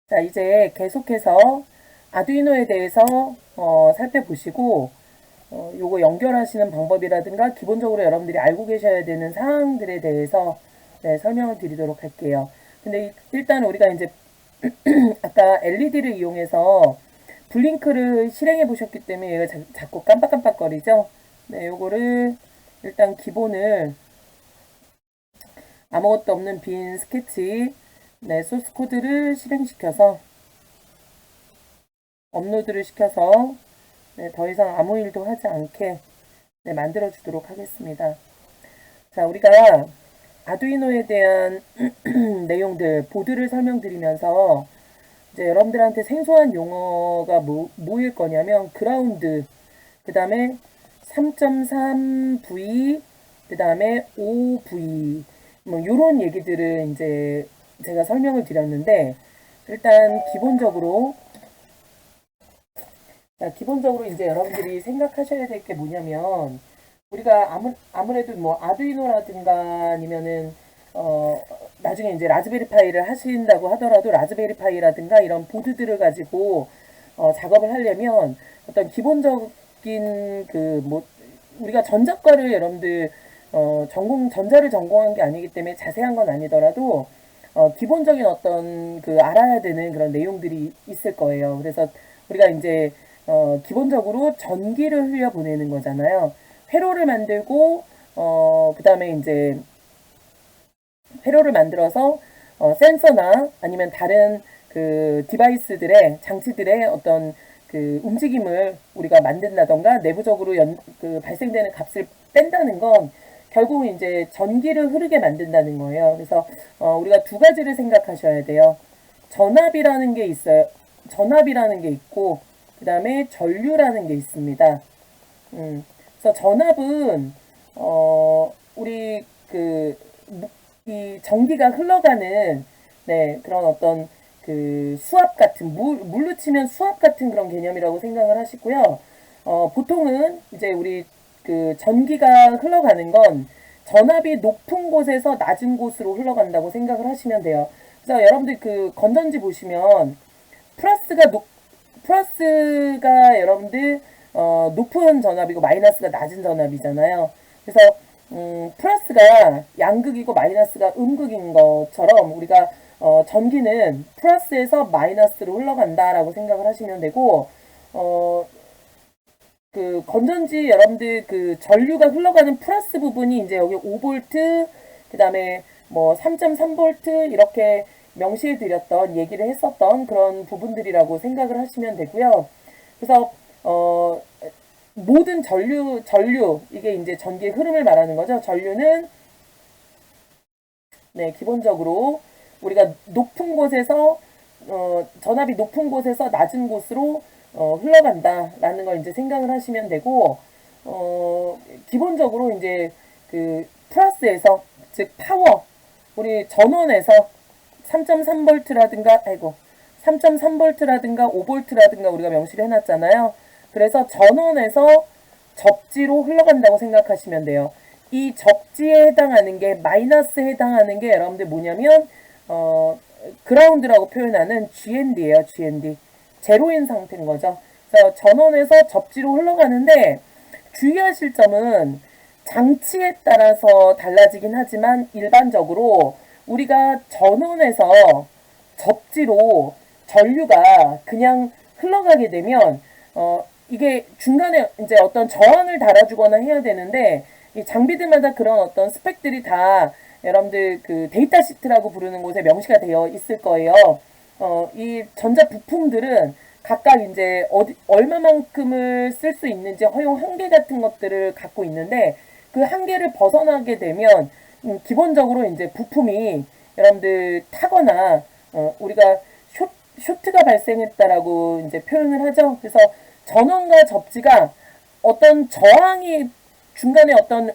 자, 이제 계속해서 아두이노에 대해서 살펴보시고 요거 연결하시는 방법이라든가 기본적으로 여러분들이 알고 계셔야 되는 사항들에 대해서 네, 설명을 드리도록 할게요. 근데 일단 우리가 이제 아까 LED를 이용해서 블링크를 실행해 보셨기 때문에 얘가 자꾸 깜빡깜빡거리죠. 네, 요거를 일단 기본을 아무것도 없는 빈 스케치 네, 소스 코드를 실행시켜서 업로드를 시켜서 네, 더 이상 아무 일도 하지 않게 네, 만들어 주도록 하겠습니다. 자, 우리가 아두이노에 대한 내용들, 보드를 설명드리면서 이제 여러분들한테 생소한 용어가 뭐일 거냐면 그라운드, 그 다음에 3.3V, 그 다음에 5V, 뭐 요런 얘기들을 이제 제가 설명을 드렸는데 일단 기본적으로 이제 여러분들이 생각하셔야 될 게 뭐냐면 우리가 아무래도 뭐 아두이노라든가 아니면은 나중에 이제 라즈베리 파이를 하신다고 하더라도 라즈베리 파이라든가 이런 보드들을 가지고 작업을 하려면 어떤 기본적인 그 뭐 우리가 전자과를 여러분들 전자를 전공한 게 아니기 때문에 자세한 건 아니더라도 기본적인 어떤 그 알아야 되는 그런 내용들이 있을 거예요. 그래서 우리가 이제 기본적으로 전기를 흘려 보내는 거잖아요. 회로를 만들고 그 다음에 이제 회로를 만들어서 센서나 아니면 다른 그 디바이스들의 장치들의 어떤 그 움직임을 우리가 만든다던가 내부적으로 그 발생되는 값을 뺀다는 건 결국은 이제 전기를 흐르게 만든다는 거예요. 그래서 우리가 두 가지를 생각하셔야 돼요. 전압이라는 게 있어요. 전압이라는 게 있고 그 다음에 전류라는 게 있습니다. 그래서 전압은 우리 그 이 전기가 흘러가는 네, 그런 어떤 그 수압 같은 물로 치면 수압 같은 그런 개념이라고 생각을 하시고요. 보통은 이제 우리 그 전기가 흘러가는 건 전압이 높은 곳에서 낮은 곳으로 흘러간다고 생각을 하시면 돼요. 그래서 여러분들 그 건전지 보시면 플러스가 여러분들 높은 전압이고 마이너스가 낮은 전압이잖아요. 그래서 플러스가 양극이고 마이너스가 음극인 것처럼 우리가 전기는 플러스에서 마이너스로 흘러간다라고 생각을 하시면 되고 그 건전지 여러분들 그 전류가 흘러가는 플러스 부분이 이제 여기 5V 그 다음에 뭐 3.3V 이렇게 명시해 드렸던 얘기를 했었던 그런 부분들이라고 생각을 하시면 되고요. 그래서 모든 전류 이게 이제 전기의 흐름을 말하는 거죠. 전류는 네, 기본적으로 우리가 높은 곳에서 전압이 높은 곳에서 낮은 곳으로 흘러간다라는 걸 이제 생각을 하시면 되고 기본적으로 이제 그 플러스에서 즉 파워 우리 전원에서 3.3V라든가 3.3V라든가 5V라든가 우리가 명시를 해놨잖아요. 그래서 전원에서 접지로 흘러간다고 생각하시면 돼요. 이 접지에 해당하는 게 마이너스에 해당하는 게 여러분들 뭐냐면 그라운드라고 표현하는 GND예요. GND. 제로인 상태인 거죠. 그래서 전원에서 접지로 흘러가는데 주의하실 점은 장치에 따라서 달라지긴 하지만 일반적으로 우리가 전원에서 접지로 전류가 그냥 흘러가게 되면 이게 중간에 이제 어떤 저항을 달아주거나 해야 되는데 이 장비들마다 그런 어떤 스펙들이 다 여러분들 그 데이터 시트라고 부르는 곳에 명시가 되어 있을 거예요. 이 전자 부품들은 각각 이제 얼마만큼을 쓸 수 있는지 허용 한계 같은 것들을 갖고 있는데 그 한계를 벗어나게 되면 기본적으로 이제 부품이 여러분들 타거나 우리가 쇼트가 발생했다라고 이제 표현을 하죠. 그래서 전원과 접지가 어떤 저항이 중간에 어떤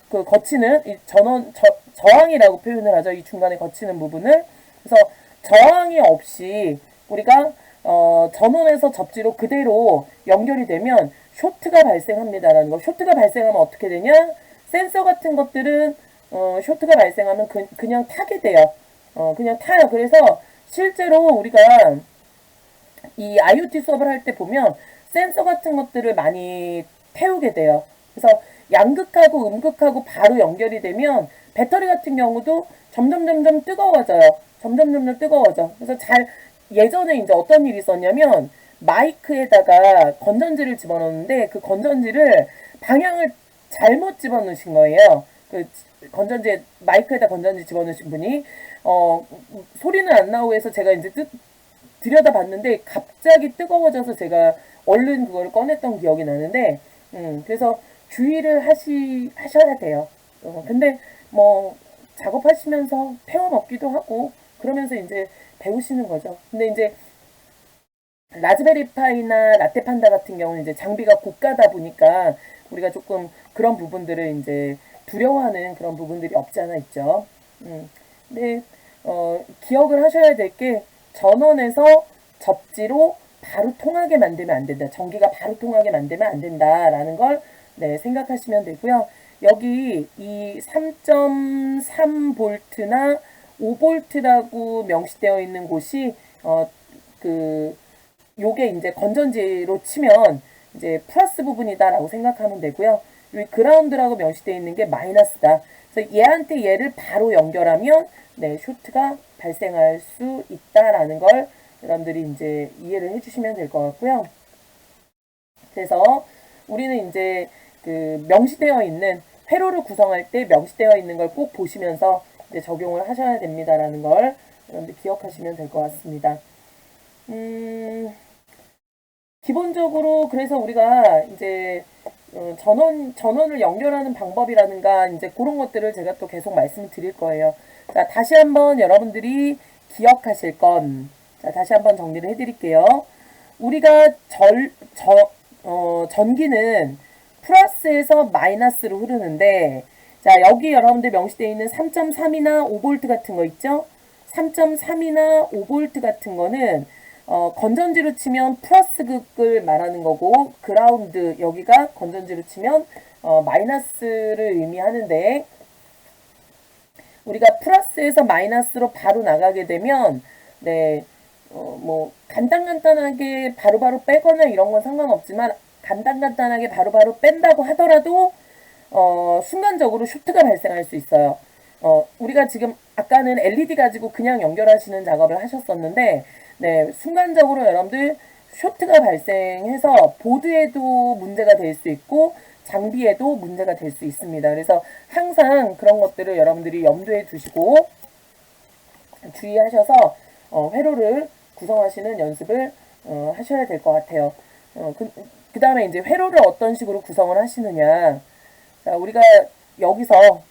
그 거치는 이 저항이라고 표현을 하죠. 이 중간에 거치는 부분을. 그래서 저항이 없이 우리가 전원에서 접지로 그대로 연결이 되면 쇼트가 발생합니다라는 거. 쇼트가 발생하면 어떻게 되냐? 센서 같은 것들은 쇼트가 발생하면 그냥 타게 돼요. 그냥 타요. 그래서 실제로 우리가 이 IoT 수업을 할 때 보면 센서 같은 것들을 많이 태우게 돼요. 그래서 양극하고 음극하고 바로 연결이 되면 배터리 같은 경우도 점점 뜨거워져요. 점점 뜨거워져. 그래서 예전에 이제 어떤 일이 있었냐면 마이크에다가 건전지를 집어넣는데 그 건전지를 방향을 잘못 집어넣으신 거예요. 그 건전지에 마이크에다 건전지 집어넣으신 분이 소리는 안 나오고 해서 제가 이제 들여다봤는데 갑자기 뜨거워져서 제가 얼른 그걸 꺼냈던 기억이 나는데 그래서 주의를 하셔야 돼요. 근데 뭐 작업하시면서 태워 먹기도 하고 그러면서 이제 배우시는 거죠. 근데 이제 라즈베리파이나 라떼판다 같은 경우는 이제 장비가 고가다 보니까 우리가 조금 그런 부분들을 이제 두려워하는 그런 부분들이 없지 않아 있죠. 근데 기억을 하셔야 될 게 전원에서 접지로 바로 통하게 만들면 안 된다. 전기가 바로 통하게 만들면 안 된다라는 걸 네, 생각하시면 되고요. 여기 이 3.3V나 5V라고 명시되어 있는 곳이 요게 이제 건전지로 치면 이제 플러스 부분이다라고 생각하면 되고요. 여기 그라운드라고 명시되어 있는 게 마이너스다. 그래서 얘한테 얘를 바로 연결하면 네, 쇼트가 발생할 수 있다라는 걸 여러분들이 이제 이해를 해주시면 될 것 같고요. 그래서 우리는 이제 그 명시되어 있는 회로를 구성할 때 명시되어 있는 걸 꼭 보시면서 이제 적용을 하셔야 됩니다라는 걸 여러분들 기억하시면 될 것 같습니다. 기본적으로 그래서 우리가 이제 전원을 연결하는 방법이라든가 이제 그런 것들을 제가 또 계속 말씀을 드릴 거예요. 자, 다시 한번 여러분들이 기억하실 건, 자, 다시 한번 정리를 해드릴게요. 우리가 전기는 플러스에서 마이너스로 흐르는데, 자, 여기 여러분들 명시되어 있는 3.3이나 5V 같은 거 있죠? 3.3이나 5V 같은 거는 건전지로 치면 플러스 극을 말하는 거고 그라운드 여기가 건전지로 치면 마이너스를 의미하는데 우리가 플러스에서 마이너스로 바로 나가게 되면 네, 뭐 간단하게 바로바로 빼거나 이런 건 상관없지만 간단하게 바로바로 뺀다고 하더라도 순간적으로 쇼트가 발생할 수 있어요. 우리가 지금 아까는 LED 가지고 그냥 연결하시는 작업을 하셨었는데 네, 순간적으로 여러분들 쇼트가 발생해서 보드에도 문제가 될 수 있고 장비에도 문제가 될 수 있습니다. 그래서 항상 그런 것들을 여러분들이 염두에 두시고 주의하셔서 회로를 구성하시는 연습을 하셔야 될 것 같아요. 그 다음에 이제 회로를 어떤 식으로 구성을 하시느냐. 자, 우리가 여기서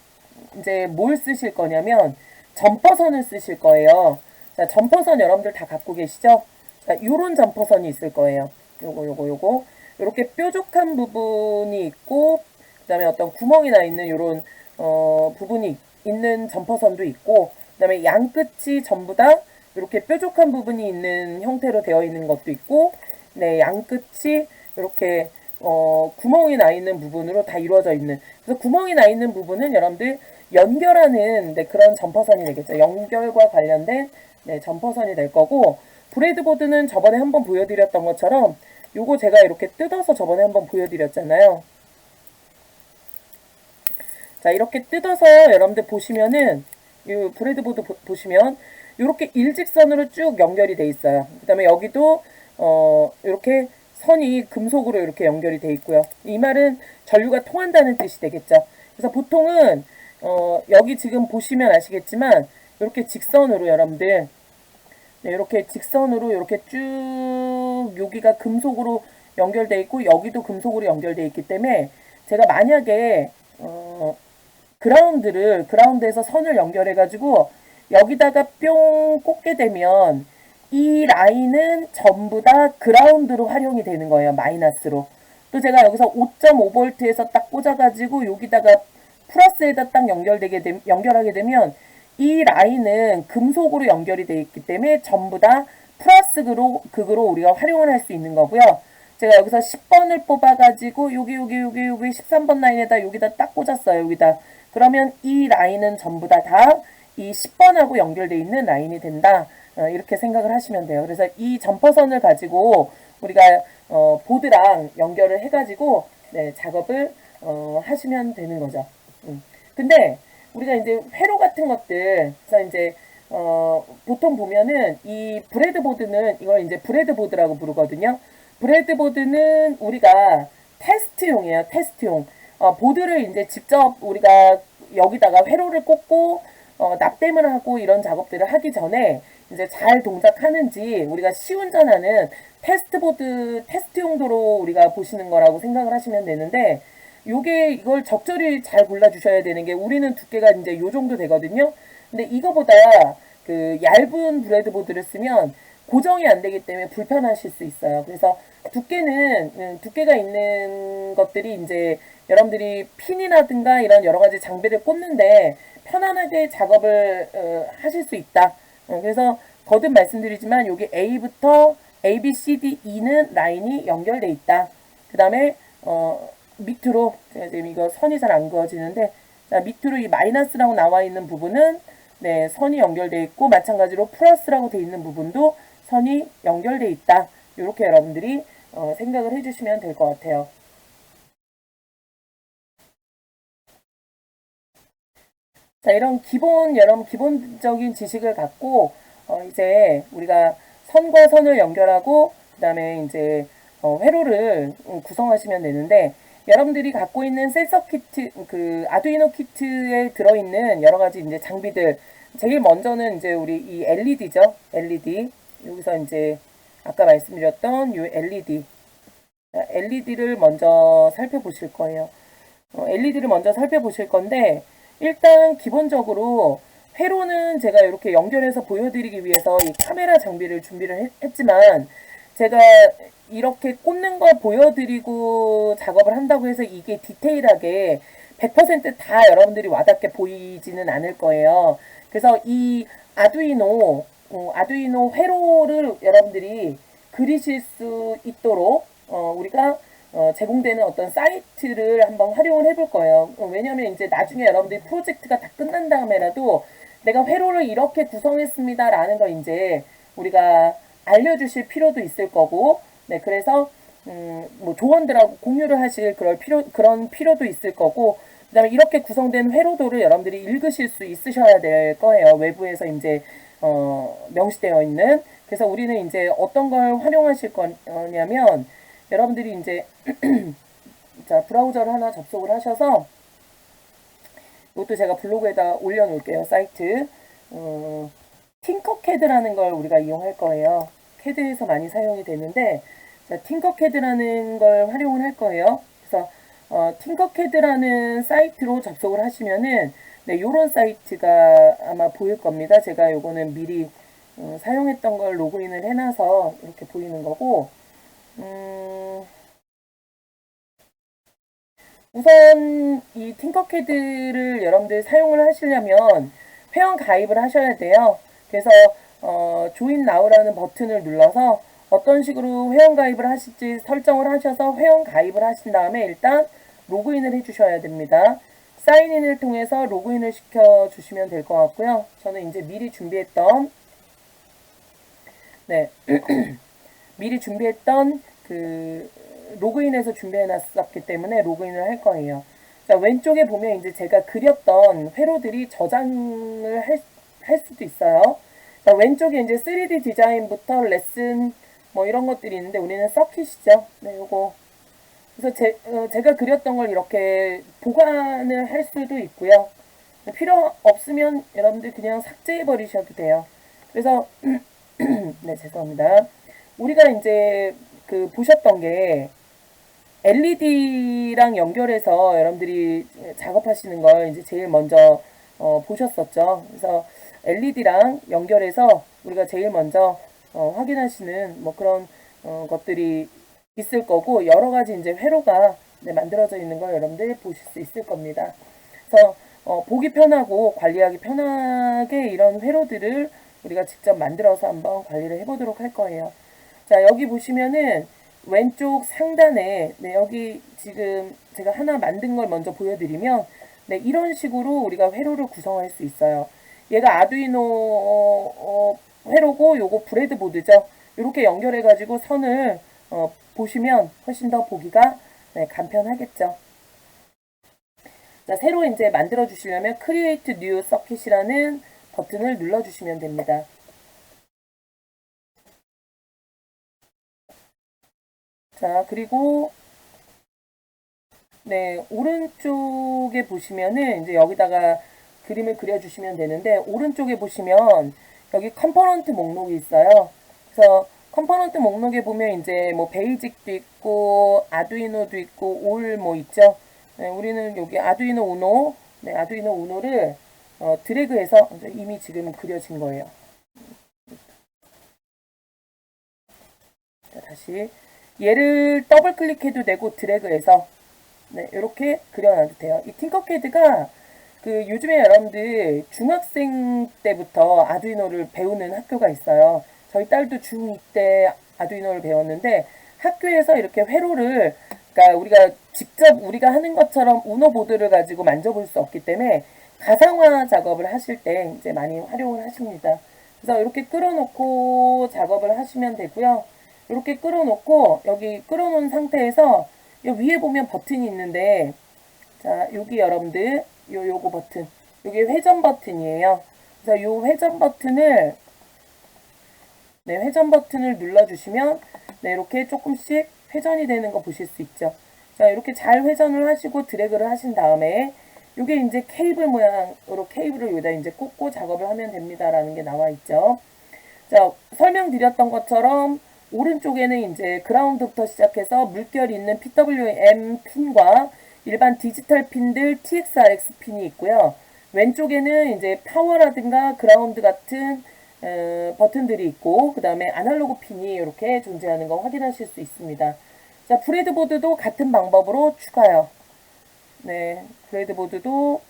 이제 뭘 쓰실 거냐면 점퍼선을 쓰실 거예요. 자, 점퍼선 여러분들 다 갖고 계시죠? 자, 요런 점퍼선이 있을 거예요. 요거. 이렇게 뾰족한 부분이 있고, 그 다음에 어떤 구멍이 나 있는 요런, 부분이 있는 점퍼선도 있고, 그 다음에 양끝이 전부 다 이렇게 뾰족한 부분이 있는 형태로 되어 있는 것도 있고, 네, 양끝이 이렇게, 구멍이 나 있는 부분으로 다 이루어져 있는. 그래서 구멍이 나 있는 부분은 여러분들 연결하는 네, 그런 점퍼선이 되겠죠. 연결과 관련된 네, 점퍼선이 될 거고 브레드보드는 저번에 한번 보여드렸던 것처럼 요거 제가 이렇게 뜯어서 저번에 한번 보여드렸잖아요. 자, 이렇게 뜯어서 여러분들 보시면은 이 브레드보드 보시면 이렇게 일직선으로 쭉 연결이 돼 있어요. 그 다음에 여기도 이렇게 선이 금속으로 이렇게 연결이 돼 있고요. 이 말은 전류가 통한다는 뜻이 되겠죠. 그래서 보통은 여기 지금 보시면 아시겠지만 이렇게 직선으로 여러분들 네, 이렇게 직선으로 이렇게 쭉 여기가 금속으로 연결되어 있고 여기도 금속으로 연결되어 있기 때문에 제가 만약에 그라운드에서 선을 연결해 가지고 여기다가 뿅 꽂게 되면 이 라인은 전부 다 그라운드로 활용이 되는 거예요. 마이너스로. 또 제가 여기서 5.5V에서 딱 꽂아가지고 여기다가 플러스에다 딱 연결하게 되면 이 라인은 금속으로 연결이 되어 있기 때문에 전부 다 플러스 극으로 우리가 활용을 할 수 있는 거고요. 제가 여기서 10번을 뽑아가지고 여기 13번 라인에다 여기다 딱 꽂았어요. 여기다. 그러면 이 라인은 전부 다 이 10번하고 연결되어 있는 라인이 된다. 이렇게 생각을 하시면 돼요. 그래서 이 점퍼선을 가지고 우리가 보드랑 연결을 해가지고 네, 작업을 하시면 되는 거죠. 근데 우리가 이제 회로 같은 것들, 그래서 이제 보통 보면은 이 브레드보드는 이걸 이제 브레드보드라고 부르거든요. 브레드보드는 우리가 테스트용이에요. 테스트용. 보드를 이제 직접 우리가 여기다가 회로를 꽂고 납땜을 하고 이런 작업들을 하기 전에 이제 잘 동작하는지 우리가 시운전하는 테스트보드 테스트 용도로 우리가 보시는 거라고 생각을 하시면 되는데, 요게 이걸 적절히 잘 골라 주셔야 되는 게, 우리는 두께가 이제 요 정도 되거든요. 근데 이거보다 그 얇은 브레드보드를 쓰면 고정이 안 되기 때문에 불편하실 수 있어요. 그래서 두께는 두께가 있는 것들이 이제 여러분들이 핀이라든가 이런 여러 가지 장비를 꽂는데 편안하게 작업을 하실 수 있다. 그래서 거듭 말씀드리지만 여기 A부터 A, B, C, D, E는 라인이 연결돼 있다. 그 다음에 밑으로, 제가 지금 이거 선이 잘 안 그어지는데, 밑으로 이 마이너스라고 나와 있는 부분은 네, 선이 연결돼 있고, 마찬가지로 플러스라고 돼 있는 부분도 선이 연결돼 있다. 이렇게 여러분들이 생각을 해주시면 될 것 같아요. 자, 이런 여러분 기본적인 지식을 갖고 이제 우리가 선과 선을 연결하고 그 다음에 이제 회로를 구성하시면 되는데, 여러분들이 갖고 있는 셀서 키트, 그 아두이노 키트에 들어있는 여러 가지 이제 장비들, 제일 먼저는 이제 우리 이 LED죠. LED. 여기서 이제 아까 말씀드렸던 이 LED를 먼저 살펴보실 거예요. LED를 먼저 살펴보실 건데, 일단 기본적으로 회로는 제가 이렇게 연결해서 보여드리기 위해서 이 카메라 장비를 준비를 했지만, 제가 이렇게 꽂는 걸 보여드리고 작업을 한다고 해서 이게 디테일하게 100%다 여러분들이 와닿게 보이지는 않을 거예요. 그래서 이 아두이노 회로를 여러분들이 그리실 수 있도록 우리가 제공되는 어떤 사이트를 한번 활용을 해볼 거예요. 왜냐면 이제 나중에 여러분들이 프로젝트가 다 끝난 다음에라도 내가 회로를 이렇게 구성했습니다라는 걸 이제 우리가 알려주실 필요도 있을 거고, 네, 그래서 뭐 조원들하고 공유를 하실 그런 필요도 있을 거고, 그다음에 이렇게 구성된 회로도를 여러분들이 읽으실 수 있으셔야 될 거예요. 외부에서 이제 명시되어 있는. 그래서 우리는 이제 어떤 걸 활용하실 거냐면, 여러분들이 이제 자, 브라우저를 하나 접속을 하셔서, 이것도 제가 블로그에다 올려놓을게요. 사이트. 팅커캐드라는 걸 우리가 이용할 거예요. 캐드에서 많이 사용이 되는데, 자, 팅커캐드라는 걸 활용을 할 거예요. 그래서 팅커캐드라는 사이트로 접속을 하시면은 네, 요런 사이트가 아마 보일 겁니다. 제가 요거는 미리 사용했던 걸 로그인을 해놔서 이렇게 보이는 거고, 우선 이 팅커캐드를 여러분들 사용을 하시려면 회원 가입을 하셔야 돼요. 그래서 조인 나우라는 버튼을 눌러서 어떤 식으로 회원 가입을 하실지 설정을 하셔서 회원 가입을 하신 다음에 일단 로그인을 해주셔야 됩니다. 사인인을 통해서 로그인을 시켜주시면 될 것 같고요. 저는 이제 네, 미리 준비했던 그 로그인해서 준비해 놨었기 때문에 로그인을 할 거예요. 자, 왼쪽에 보면 이제 제가 그렸던 회로들이 저장을 할 수도 있어요. 자, 왼쪽에 이제 3D 디자인부터 레슨 뭐 이런 것들이 있는데, 우리는 서킷이죠. 네, 요거. 그래서 제가 그렸던 걸 이렇게 보관을 할 수도 있고요. 필요 없으면 여러분들 그냥 삭제해 버리셔도 돼요. 그래서 네, 죄송합니다. 우리가 이제 그 보셨던 게 LED랑 연결해서 여러분들이 작업하시는 걸 이제 제일 먼저 보셨었죠. 그래서 LED랑 연결해서 우리가 제일 먼저 확인하시는 뭐 그런 것들이 있을 거고, 여러 가지 이제 회로가 네, 만들어져 있는 걸 여러분들 보실 수 있을 겁니다. 그래서 보기 편하고 관리하기 편하게 이런 회로들을 우리가 직접 만들어서 한번 관리를 해보도록 할 거예요. 자, 여기 보시면은 왼쪽 상단에 네, 여기 지금 제가 하나 만든 걸 먼저 보여드리면 네, 이런 식으로 우리가 회로를 구성할 수 있어요. 얘가 아두이노 회로고 요거 브레드보드죠. 이렇게 연결해 가지고 선을 보시면 훨씬 더 보기가 네, 간편하겠죠. 자, 새로 이제 만들어 주시려면 Create New Circuit이라는 버튼을 눌러 주시면 됩니다. 자, 그리고 네, 오른쪽에 보시면은 이제 여기다가 그림을 그려주시면 되는데, 오른쪽에 보시면 여기 컴포넌트 목록이 있어요. 그래서 컴포넌트 목록에 보면 이제 뭐 베이직도 있고 아두이노도 있고 올 뭐 있죠. 네, 우리는 여기 아두이노 우노, 네, 아두이노 우노를 드래그해서 이미 지금 그려진 거예요. 자, 다시 얘를 더블 클릭해도 되고 드래그해서 네, 이렇게 그려놔도 돼요. 이 팅커캐드가 그 요즘에 여러분들 중학생 때부터 아두이노를 배우는 학교가 있어요. 저희 딸도 중2 때 아두이노를 배웠는데 학교에서 이렇게 회로를 그러니까 우리가 직접 우리가 하는 것처럼 우노 보드를 가지고 만져볼 수 없기 때문에 가상화 작업을 하실 때 이제 많이 활용을 하십니다. 그래서 이렇게 끌어놓고 작업을 하시면 되고요. 이렇게 끌어놓고 여기 끌어놓은 상태에서 여기 위에 보면 버튼이 있는데 자 여기 여러분들 요거 버튼 요게 회전 버튼이에요. 그래서 요 회전 버튼을 네, 회전 버튼을 눌러주시면 네, 이렇게 조금씩 회전이 되는 거 보실 수 있죠. 자, 이렇게 잘 회전을 하시고 드래그를 하신 다음에 이게 이제 케이블 모양으로 케이블을 여기다 이제 꽂고 작업을 하면 됩니다라는 게 나와 있죠. 자, 설명드렸던 것처럼 오른쪽에는 이제 그라운드부터 시작해서 물결이 있는 PWM 핀과 일반 디지털 핀들 TXRX 핀이 있고요. 왼쪽에는 이제 파워라든가 그라운드 같은 버튼들이 있고 그 다음에 아날로그 핀이 이렇게 존재하는 거 확인하실 수 있습니다. 자, 브레드보드도 같은 방법으로 추가요. 네, 브레드보드도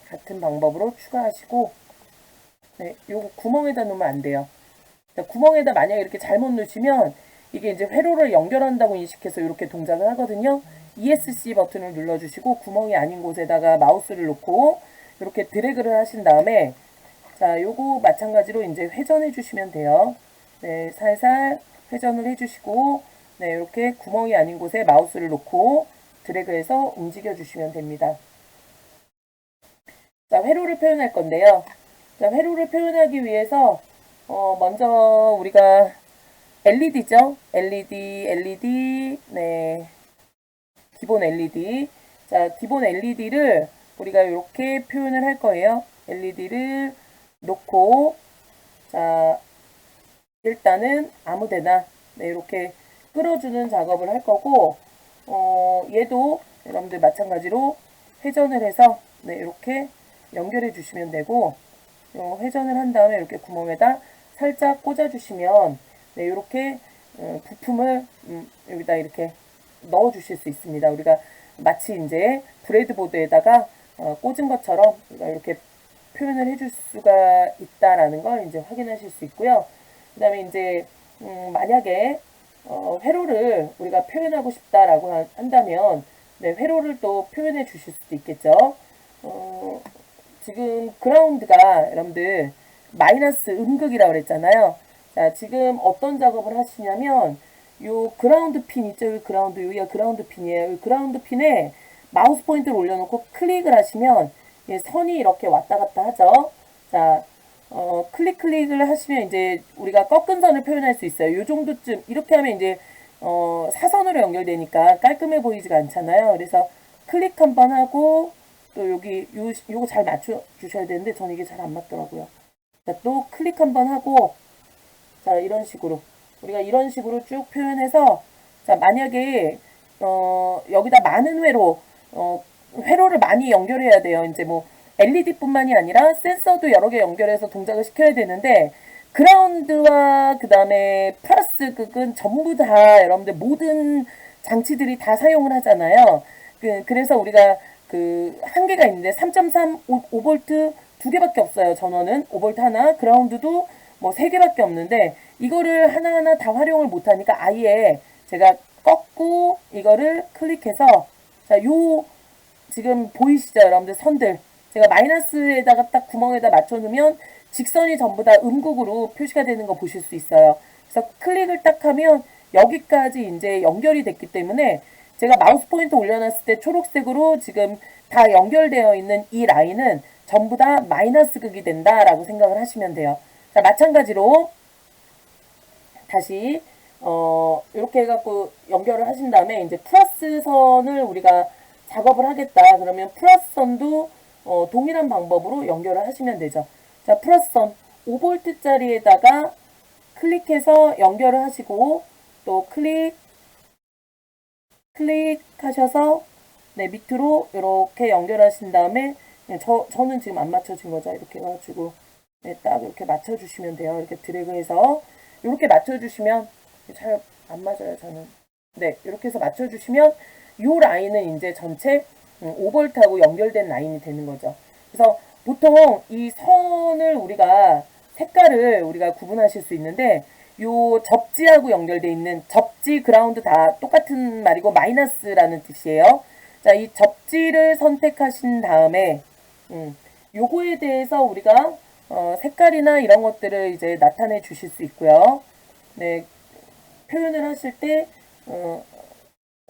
같은 방법으로 추가하시고 네, 요거 구멍에다 놓으면 안 돼요. 자, 구멍에다 만약에 이렇게 잘못 넣으시면 이게 이제 회로를 연결한다고 인식해서 이렇게 동작을 하거든요. ESC 버튼을 눌러주시고 구멍이 아닌 곳에다가 마우스를 놓고 이렇게 드래그를 하신 다음에 자, 요거 마찬가지로 이제 회전해 주시면 돼요. 네, 살살 회전을 해주시고 네, 이렇게 구멍이 아닌 곳에 마우스를 놓고 드래그해서 움직여 주시면 됩니다. 자, 회로를 표현할 건데요. 자, 회로를 표현하기 위해서 먼저 우리가 LED죠. LED, 네, 기본 LED. 자, 기본 LED를 우리가 이렇게 표현을 할 거예요. LED를 놓고, 자, 일단은 아무데나, 네, 이렇게 끌어주는 작업을 할 거고, 얘도 여러분들 마찬가지로 회전을 해서, 네, 이렇게 연결해 주시면 되고, 회전을 한 다음에 이렇게 구멍에다 살짝 꽂아주시면, 네, 이렇게 부품을 여기다 이렇게 넣어 주실 수 있습니다. 우리가 마치 이제 브레드보드에다가 꽂은 것처럼 이렇게 표현을 해줄 수가 있다라는 걸 이제 확인하실 수 있고요. 그 다음에 이제 만약에 회로를 우리가 표현하고 싶다라고 한다면 네, 회로를 또 표현해 주실 수도 있겠죠. 지금 그라운드가 여러분들 마이너스 음극이라고 그랬잖아요. 자, 지금 어떤 작업을 하시냐면 요 그라운드 핀 있죠? 요 그라운드, 여기가 그라운드 핀이에요. 요 그라운드 핀에 마우스 포인트를 올려놓고 클릭을 하시면 선이 이렇게 왔다 갔다 하죠. 자, 클릭을 하시면 이제 우리가 꺾은 선을 표현할 수 있어요. 요 정도쯤 이렇게 하면 이제 사선으로 연결되니까 깔끔해 보이지가 않잖아요. 그래서 클릭 한번 하고 또 여기 요거 잘 맞춰 주셔야 되는데 저는 이게 잘 안 맞더라고요. 자, 또 클릭 한번 하고 자, 이런 식으로 우리가 이런 식으로 쭉 표현해서 자, 만약에 여기다 많은 회로를 많이 연결해야 돼요. 이제 뭐 LED뿐만이 아니라 센서도 여러 개 연결해서 동작을 시켜야 되는데 그라운드와 그 다음에 플러스 극은 전부 다 여러분들 모든 장치들이 다 사용을 하잖아요. 그래서 우리가 그 한계가 있는데 3.3 5V 두 개밖에 없어요. 전원은 5V 하나, 그라운드도 뭐 세 개밖에 없는데 이거를 하나하나 다 활용을 못하니까 아예 제가 꺾고 이거를 클릭해서 자, 요 지금 보이시죠, 여러분들 선들 제가 마이너스에다가 딱 구멍에다 맞춰놓으면 직선이 전부 다 음극으로 표시가 되는 거 보실 수 있어요. 그래서 클릭을 딱 하면 여기까지 이제 연결이 됐기 때문에 제가 마우스 포인터 올려놨을 때 초록색으로 지금 다 연결되어 있는 이 라인은 전부 다 마이너스 극이 된다라고 생각을 하시면 돼요. 자, 마찬가지로 다시 이렇게 해갖고 연결을 하신 다음에 이제 플러스 선을 우리가 작업을 하겠다. 그러면 플러스 선도 동일한 방법으로 연결을 하시면 되죠. 자, 플러스 선 5V짜리에다가 클릭해서 연결을 하시고 또 클릭하셔서 네, 밑으로 이렇게 연결하신 다음에 네, 저는 지금 안 맞춰진 거죠. 이렇게 해가지고 네, 딱 이렇게 맞춰주시면 돼요. 이렇게 드래그해서 이렇게 맞춰주시면 잘 안 맞아요. 저는 네, 이렇게 해서 맞춰주시면 이 라인은 이제 전체 5V하고 연결된 라인이 되는 거죠. 그래서 보통 이 선을 우리가 색깔을 우리가 구분하실 수 있는데 요 접지하고 연결되어 있는 접지 그라운드 다 똑같은 말이고 마이너스라는 뜻이에요. 자, 이 접지를 선택하신 다음에 요거에 대해서 우리가 색깔이나 이런 것들을 이제 나타내 주실 수 있고요. 네, 표현을 하실 때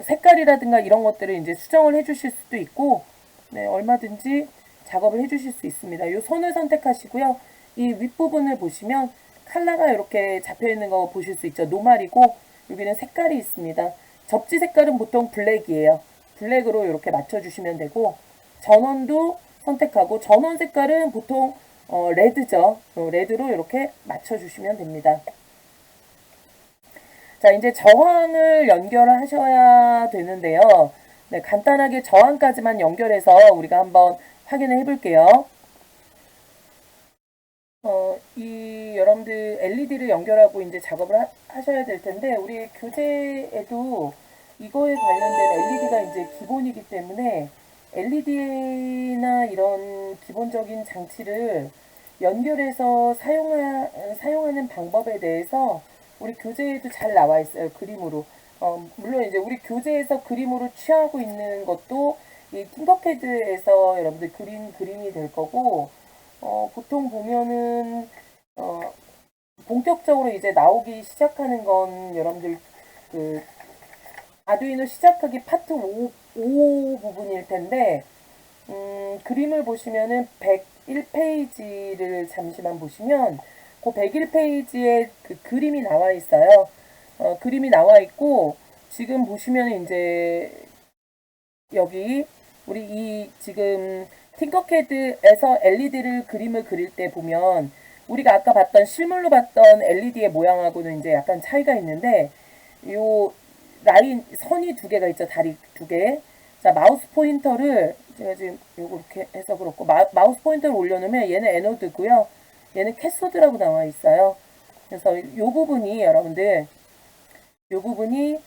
색깔이라든가 이런 것들을 이제 수정을 해 주실 수도 있고 네, 얼마든지 작업을 해 주실 수 있습니다. 요 선을 선택하시고요. 이 윗부분을 보시면 컬러가 이렇게 잡혀 있는 거 보실 수 있죠. 노말이고 여기는 색깔이 있습니다. 접지 색깔은 보통 블랙이에요. 블랙으로 이렇게 맞춰주시면 되고 전원도 선택하고 전원 색깔은 보통 레드죠. 레드로 이렇게 맞춰주시면 됩니다. 자, 이제 저항을 연결하셔야 되는데요. 네, 간단하게 저항까지만 연결해서 우리가 한번 확인을 해볼게요. 여러분들 LED를 연결하고 이제 작업을 하셔야 될 텐데, 우리 교재에도 이거에 관련된 LED가 이제 기본이기 때문에 LED나 이런 기본적인 장치를 연결해서 사용하는 방법에 대해서 우리 교재에도 잘 나와 있어요. 그림으로. 물론 이제 우리 교재에서 그림으로 취하고 있는 것도 이 팅커패드에서 여러분들 그린 그림이 될 거고, 보통 보면은, 본격적으로 이제 나오기 시작하는 건 여러분들 그 아두이노 시작하기 파트 5 부분일 텐데, 그림을 보시면은 101페이지를 잠시만 보시면 그 101페이지에 그 그림이 나와 있어요. 그림이 나와 있고 지금 보시면 이제 여기 우리 이 지금 팅커캐드에서 LED를 그림을 그릴 때 보면 우리가 아까 봤던 실물로 봤던 LED의 모양하고는 이제 약간 차이가 있는데 요 라인 선이 두 개가 있죠. 다리 두 개. 자, 마우스 포인터를 제가 지금 요거 이렇게 해서 그렇고 마우스 포인터를 올려놓으면 얘는 에노드고요. 얘는 캐소드라고 나와 있어요. 그래서 요 부분이 여러분들 요 부분이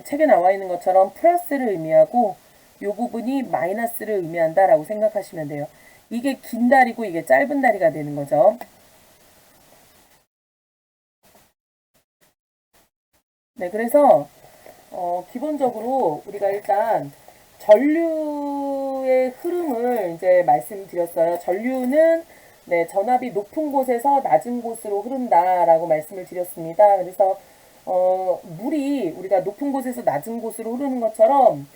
책에 나와 있는 것처럼 플러스를 의미하고 요 부분이 마이너스를 의미한다라고 생각하시면 돼요. 이게 긴 다리고 이게 짧은 다리가 되는 거죠. 네, 그래서 기본적으로 우리가 일단 전류의 흐름을 이제 말씀드렸어요. 전류는 네, 전압이 높은 곳에서 낮은 곳으로 흐른다라고 말씀을 드렸습니다. 그래서 물이 우리가 높은 곳에서 낮은 곳으로 흐르는 것처럼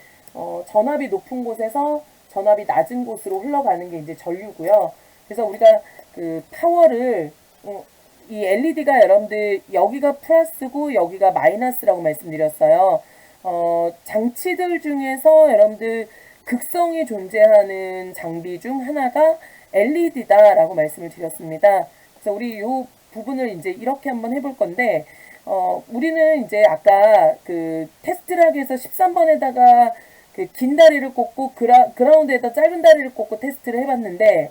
전압이 높은 곳에서 전압이 낮은 곳으로 흘러가는 게 이제 전류고요. 그래서 우리가 그 파워를 이 LED가 여러분들 여기가 플러스고 여기가 마이너스라고 말씀드렸어요. 장치들 중에서 여러분들 극성이 존재하는 장비 중 하나가 LED다라고 말씀을 드렸습니다. 그래서 우리 이 부분을 이제 이렇게 한번 해볼 건데, 우리는 이제 아까 그 테스트를 하기 위해서 13번에다가 그 긴 다리를 꽂고 그라운드에다 짧은 다리를 꽂고 테스트를 해봤는데,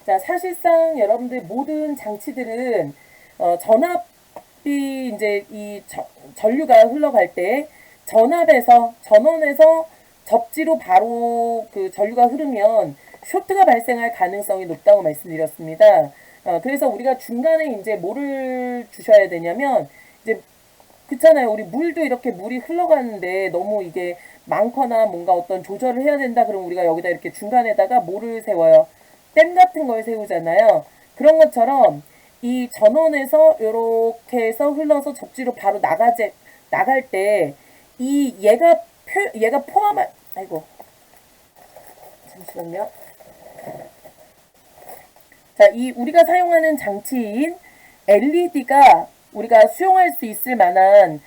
자, 사실상 여러분들 모든 장치들은 전압이 이제 이 전류가 흘러갈 때 전원에서 접지로 바로 그 전류가 흐르면 쇼트가 발생할 가능성이 높다고 말씀드렸습니다. 그래서 우리가 중간에 이제 뭐를 주셔야 되냐면 이제 그렇잖아요. 우리 물도 이렇게 물이 흘러가는데 너무 이게 많거나 뭔가 어떤 조절을 해야 된다. 그럼 우리가 여기다 이렇게 중간에다가 뭐를 세워요? 댐 같은 걸 세우잖아요. 그런 것처럼 이 전원에서 이렇게 해서 흘러서 접지로 바로 나갈 때 이 얘가 포함한 아이고 잠시만요. 자, 이 우리가 사용하는 장치인 LED가 우리가 수용할 수 있을 만한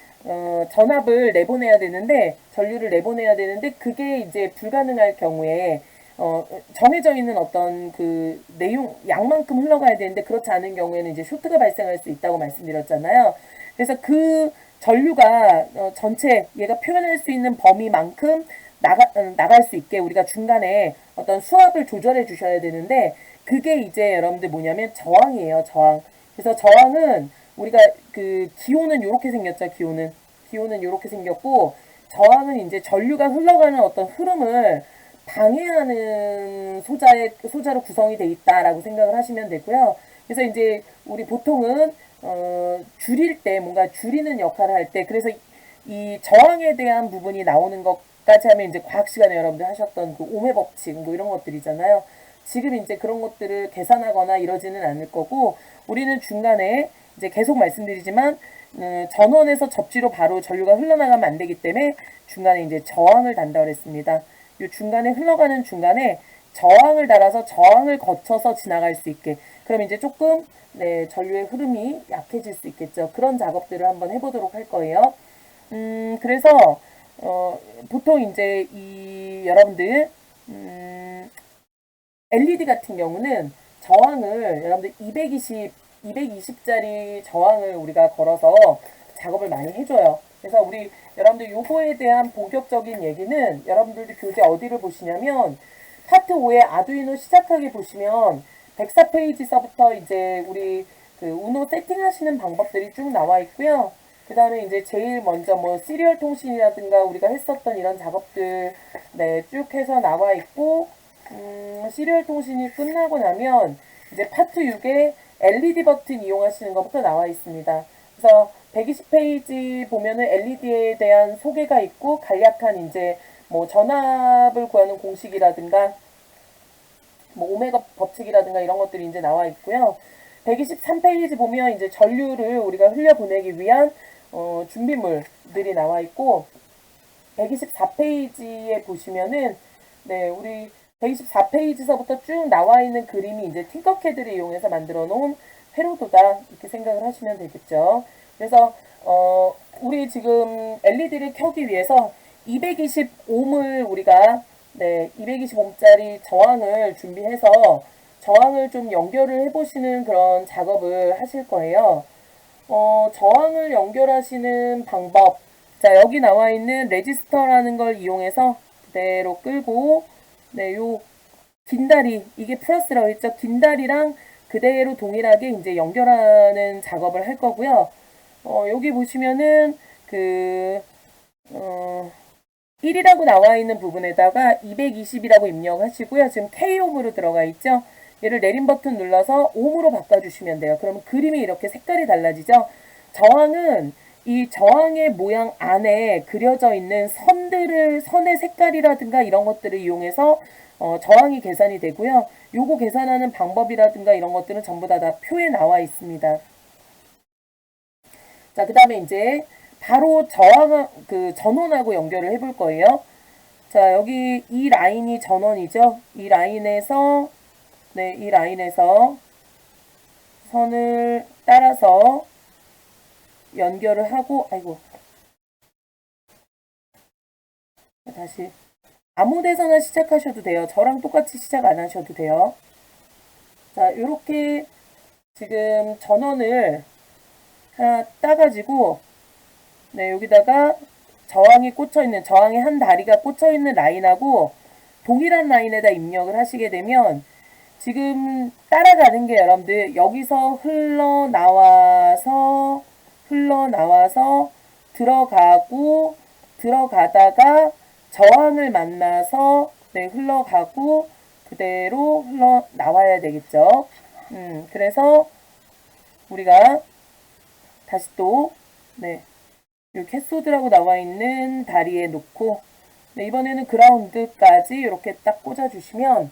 전압을 내보내야 되는데 전류를 내보내야 되는데 그게 이제 불가능할 경우에 정해져 있는 어떤 그 내용 양만큼 흘러가야 되는데 그렇지 않은 경우에는 이제 쇼트가 발생할 수 있다고 말씀드렸잖아요. 그래서 그 전류가 전체 얘가 표현할 수 있는 범위만큼 나갈 수 있게 우리가 중간에 어떤 수압을 조절해 주셔야 되는데 그게 이제 여러분들 뭐냐면 저항이에요. 저항. 그래서 저항은 우리가 그 기호는 이렇게 생겼죠. 기호는 이렇게 생겼고 저항은 이제 전류가 흘러가는 어떤 흐름을 방해하는 소자로 구성이 돼 있다라고 생각을 하시면 되고요. 그래서 이제 우리 보통은 줄일 때 뭔가 줄이는 역할을 할 때 그래서 이 저항에 대한 부분이 나오는 것까지 하면 이제 과학 시간에 여러분들 하셨던 그 오메 법칙 뭐 이런 것들이잖아요. 지금 이제 그런 것들을 계산하거나 이러지는 않을 거고 우리는 중간에 이제 계속 말씀드리지만 전원에서 접지로 바로 전류가 흘러나가면 안 되기 때문에 중간에 이제 저항을 단다고 했습니다. 이 중간에 흘러가는 중간에 저항을 달아서 저항을 거쳐서 지나갈 수 있게 그럼 이제 조금 네, 전류의 흐름이 약해질 수 있겠죠. 그런 작업들을 한번 해보도록 할 거예요. 그래서 보통 이제 이 여러분들 LED 같은 경우는 저항을 여러분들 220짜리 저항을 우리가 걸어서 작업을 많이 해줘요. 그래서 우리 여러분들 요거에 대한 본격적인 얘기는 여러분들도 교재 어디를 보시냐면 파트 5의 아두이노 시작하기 보시면 104페이지서부터 이제 우리 그 우노 세팅하시는 방법들이 쭉 나와 있고요. 그 다음에 이제 제일 먼저 뭐 시리얼 통신이라든가 우리가 했었던 이런 작업들 네, 쭉 해서 나와 있고 시리얼 통신이 끝나고 나면 이제 파트 6에 LED 버튼 이용하시는 것부터 나와 있습니다. 그래서 120페이지 보면은 LED에 대한 소개가 있고 간략한 이제 뭐 전압을 구하는 공식이라든가 뭐 오메가 법칙이라든가 이런 것들이 이제 나와 있고요. 123페이지 보면 이제 전류를 우리가 흘려보내기 위한 준비물들이 나와 있고 124페이지에 보시면은 네, 우리 124페이지서부터 쭉 나와 있는 그림이 이제 팅커캐드를 이용해서 만들어 놓은 회로도다 이렇게 생각을 하시면 되겠죠. 그래서 우리 지금 LED를 켜기 위해서 220옴을 우리가 네, 220옴짜리 저항을 준비해서 저항을 좀 연결을 해보시는 그런 작업을 하실 거예요. 저항을 연결하시는 방법. 자, 여기 나와 있는 레지스터라는 걸 이용해서 그대로 끌고, 네, 요 긴 다리, 이게 플러스라고 했죠. 긴 다리랑 그대로 동일하게 이제 연결하는 작업을 할 거고요. 여기 보시면은 그, 1이라고 나와 있는 부분에다가 220이라고 입력하시고요. 지금 K옴으로 들어가 있죠. 얘를 내림 버튼 눌러서 옴으로 바꿔주시면 돼요. 그러면 그림이 이렇게 색깔이 달라지죠. 저항은 이 저항의 모양 안에 그려져 있는 선의 색깔이라든가 이런 것들을 이용해서 저항이 계산이 되고요. 요거 계산하는 방법이라든가 이런 것들은 전부 다 표에 나와 있습니다. 자, 그 다음에 이제 바로 그 전원하고 연결을 해볼 거예요. 자, 여기 이 라인이 전원이죠. 이 라인에서 선을 따라서 연결을 하고, 아이고. 다시. 아무 데서나 시작하셔도 돼요. 저랑 똑같이 시작 안 하셔도 돼요. 자, 요렇게 지금 전원을 하나 따가지고, 네, 여기다가 저항의 한 다리가 꽂혀있는 라인하고 동일한 라인에다 입력을 하시게 되면 지금 따라가는 게 여러분들 여기서 흘러나와서 들어가다가 저항을 만나서 네, 흘러가고 그대로 흘러나와야 되겠죠. 그래서 우리가 다시 또 네, 이 캐소드라고 나와 있는 다리에 놓고 네, 이번에는 그라운드까지 이렇게 딱 꽂아주시면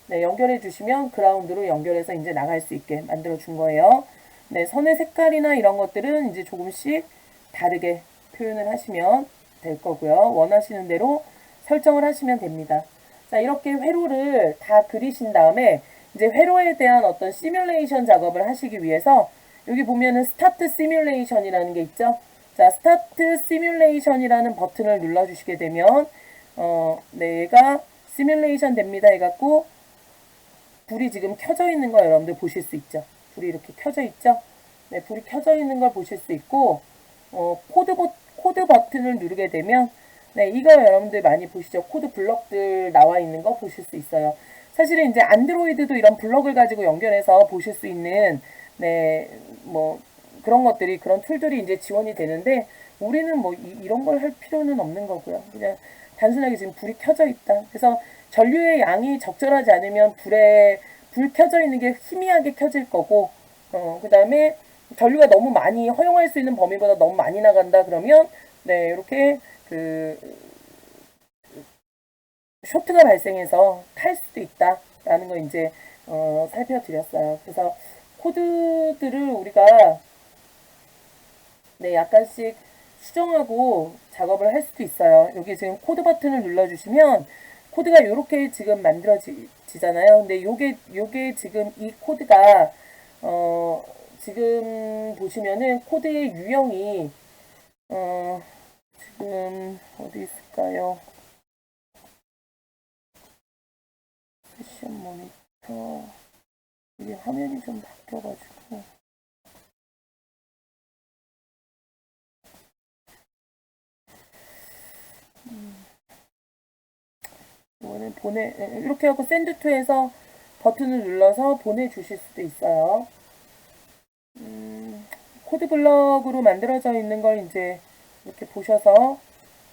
네, 연결해 주시면 그라운드로 연결해서 이제 나갈 수 있게 만들어 준 거예요. 네, 선의 색깔이나 이런 것들은 이제 조금씩 다르게 표현을 하시면 될 거고요. 원하시는 대로 설정을 하시면 됩니다. 자, 이렇게 회로를 다 그리신 다음에 이제 회로에 대한 어떤 시뮬레이션 작업을 하시기 위해서 여기 보면은 스타트 시뮬레이션이라는 게 있죠. 자, 스타트 시뮬레이션이라는 버튼을 눌러주시게 되면 네, 얘가 시뮬레이션 됩니다 해갖고 불이 지금 켜져 있는 거 여러분들 보실 수 있죠. 불이 이렇게 켜져 있죠. 네, 불이 켜져 있는 걸 보실 수 있고 코드 버튼을 누르게 되면 네, 이거 여러분들 많이 보시죠. 코드 블럭들 나와 있는 거 보실 수 있어요. 사실은 이제 안드로이드도 이런 블럭을 가지고 연결해서 보실 수 있는 네, 뭐 그런 것들이 그런 툴들이 이제 지원이 되는데 우리는 뭐 이런 걸 할 필요는 없는 거고요. 그냥 단순하게 지금 불이 켜져 있다. 그래서 전류의 양이 적절하지 않으면 불 켜져 있는 게 희미하게 켜질 거고 그 다음에 전류가 너무 많이 허용할 수 있는 범위보다 너무 많이 나간다 그러면 네, 이렇게 그 쇼트가 발생해서 탈 수도 있다라는 거 이제 살펴드렸어요. 그래서 코드들을 우리가 네, 약간씩 수정하고 작업을 할 수도 있어요. 여기 지금 코드 버튼을 눌러주시면 코드가 이렇게 지금 만들어지잖아요. 근데 요게 지금 이 코드가 지금 보시면은 코드의 유형이 지금 어디 있을까요? 세션 모니터 이게 화면이 좀 바뀌어가지고 이거는 이렇게 하고 샌드2에서 버튼을 눌러서 보내주실 수도 있어요. 코드 블럭으로 만들어져 있는 걸 이제 이렇게 보셔서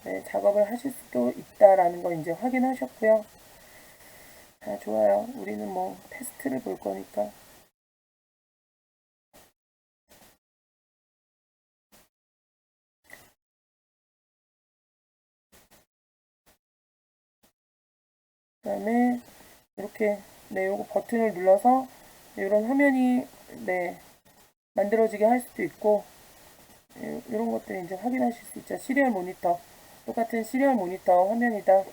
네, 작업을 하실 수도 있다라는 걸 이제 확인하셨고요. 아, 좋아요. 우리는 뭐 테스트를 볼 거니까. 그 다음에 이렇게 네, 요거 버튼을 눌러서 이런 화면이 네, 만들어지게 할 수도 있고 이런 것들 이제 확인하실 수 있죠. 시리얼 모니터 똑같은 시리얼 모니터 화면이다.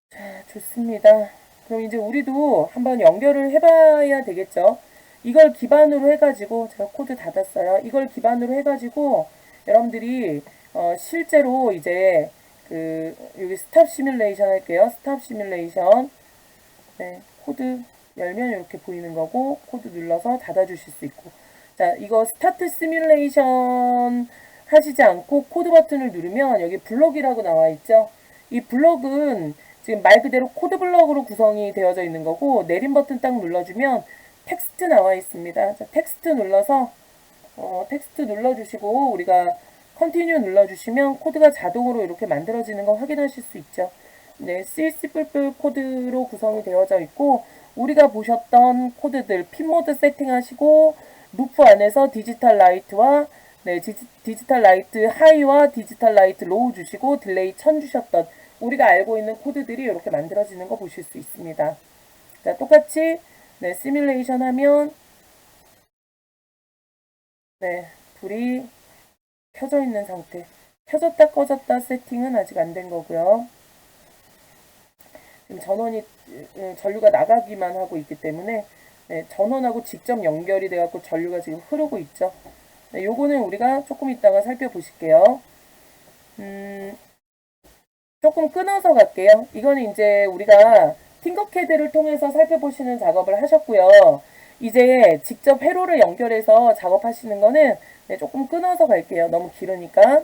자, 좋습니다. 그럼 이제 우리도 한번 연결을 해봐야 되겠죠. 이걸 기반으로 해가지고 제가 코드 닫았어요. 이걸 기반으로 해가지고 여러분들이 실제로 이제 여기 스탑 시뮬레이션 할게요. 스탑 시뮬레이션 네, 코드 열면 이렇게 보이는 거고 코드 눌러서 닫아주실 수 있고 자 이거 스타트 시뮬레이션 하시지 않고 코드 버튼을 누르면 여기 블럭이라고 나와 있죠. 이 블럭은 지금 말 그대로 코드 블럭으로 구성이 되어져 있는 거고 내림 버튼 딱 눌러주면 텍스트 나와 있습니다. 자, 텍스트 눌러서 텍스트 눌러주시고 우리가 컨티뉴 눌러주시면 코드가 자동으로 이렇게 만들어지는 거 확인하실 수 있죠. 네, CC 뿔뿔 코드로 구성이 되어져 있고 우리가 보셨던 코드들 핀 모드 세팅하시고 루프 안에서 디지털 라이트와 네, 디지털 라이트 하이와 디지털 라이트 로우 주시고 딜레이 1000 주셨던 우리가 알고 있는 코드들이 이렇게 만들어지는 거 보실 수 있습니다. 자, 똑같이 네, 시뮬레이션 하면 네, 불이 켜져 있는 상태. 켜졌다 꺼졌다 세팅은 아직 안 된 거고요. 지금 전류가 나가기만 하고 있기 때문에 네, 전원하고 직접 연결이 돼갖고 전류가 지금 흐르고 있죠. 네, 요거는 우리가 조금 이따가 살펴보실게요. 조금 끊어서 갈게요. 이거는 이제 우리가 팅커캐드를 통해서 살펴보시는 작업을 하셨고요. 이제 직접 회로를 연결해서 작업하시는 거는 네, 조금 끊어서 갈게요. 너무 길으니까.